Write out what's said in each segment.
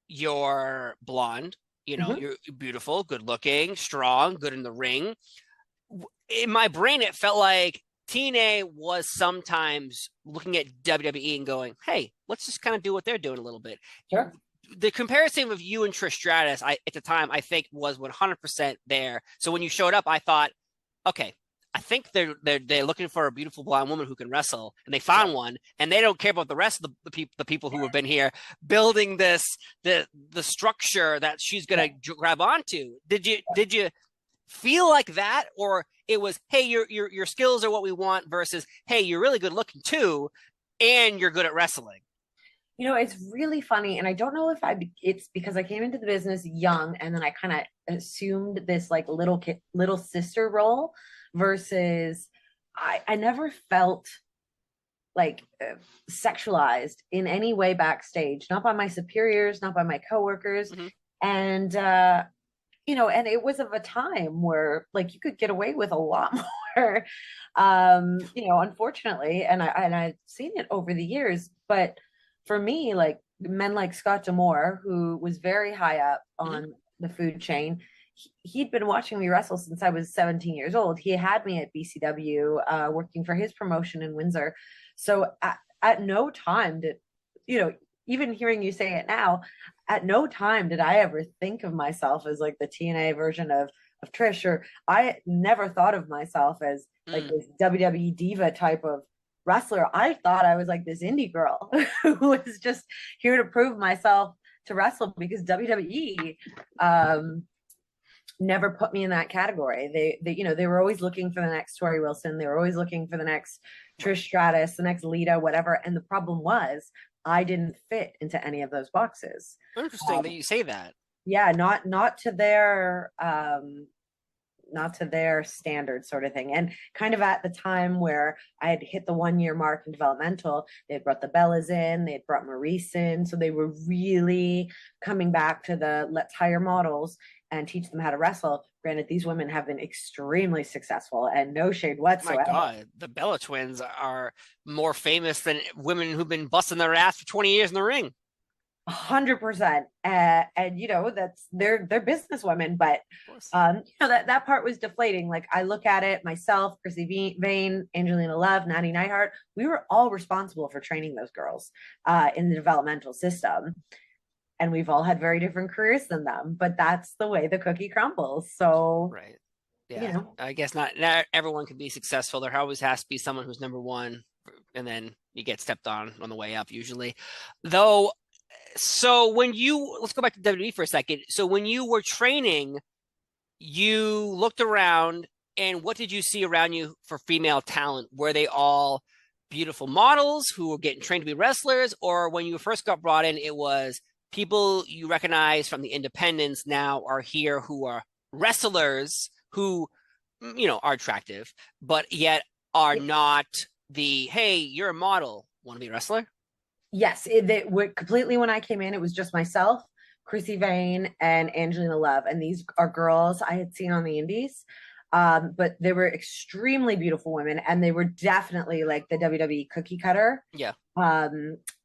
you're blonde, Hmm. you're beautiful, good looking, strong, good in the ring. In my brain, it felt like TNA was sometimes looking at WWE and going, "Hey, let's just kind of do what they're doing a little bit." Sure. The comparison of you and Trish Stratus, at the time, I think was 100% there. So when you showed up, I thought, okay, I think they're looking for a beautiful blonde woman who can wrestle, and they found one, and they don't care about the rest of the people who have been here building the structure that she's Yeah. gonna grab onto. Did you feel like that, or it was, hey, your skills are what we want, versus, hey, you're really good looking too, and you're good at wrestling? It's really funny, and I don't know if it's because I came into the business young, and then I kind of assumed this like little kid, little sister role, versus I never felt like sexualized in any way backstage, not by my superiors, not by my coworkers, Mm-hmm. and and it was of a time where like you could get away with a lot more, unfortunately, and I've seen it over the years. But for me, like men like Scott Demore, who was very high up Mm-hmm. on the food chain, he'd been watching me wrestle since I was 17 years old. He had me at BCW, working for his promotion in Windsor. So at no time did, you know, even hearing you say it now, at no time did I ever think of myself as like the TNA version of Trish, or I never thought of myself as like Mm. this WWE diva type of wrestler. I thought I was like this indie girl who was just here to prove myself to wrestle because WWE never put me in that category. They were always looking for the next Tori Wilson. They were always looking for the next Trish Right. Stratus, the next Lita, whatever. And the problem was I didn't fit into any of those boxes. Interesting that you say that. Yeah, not to their standard sort of thing. And kind of at the time where I had hit the 1 year mark in developmental, they had brought the Bellas in, they had brought Maurice in. So they were really coming back to the let's hire models and teach them how to wrestle. Granted, these women have been extremely successful and no shade My whatsoever. God, the Bella twins are more famous than women who've been busting their ass for 20 years in the ring. 100%. And that's they're business women, but Of course. that part was deflating. Like I look at it myself, Chrissy Vane, Angelina Love, Natty Neidhart, we were all responsible for training those girls in the developmental system, and we've all had very different careers than them, but that's the way the cookie crumbles. So Right. you Yeah. know I guess not everyone can be successful. There always has to be someone who's number one, and then you get stepped on the way up, usually. Though, so let's go back to WWE for a second. So when you were training, you looked around, and what did you see around you for female talent? Were they all beautiful models who were getting trained to be wrestlers, or when you first got brought in, it was people you recognize from the independents now are here who are wrestlers who are attractive, but yet are not the, hey, you're a model, want to be a wrestler? yes, completely. When I came in, it was just myself, Chrissy Vane, and Angelina Love, and these are girls I had seen on the Indies. But they were extremely beautiful women, and they were definitely like the WWE cookie cutter. Yeah.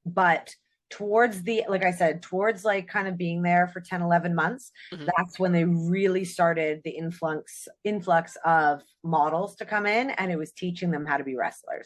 But towards like I said, towards like kind of being there for 10, 11 months, Hmm. that's when they really started the influx of models to come in, and it was teaching them how to be wrestlers.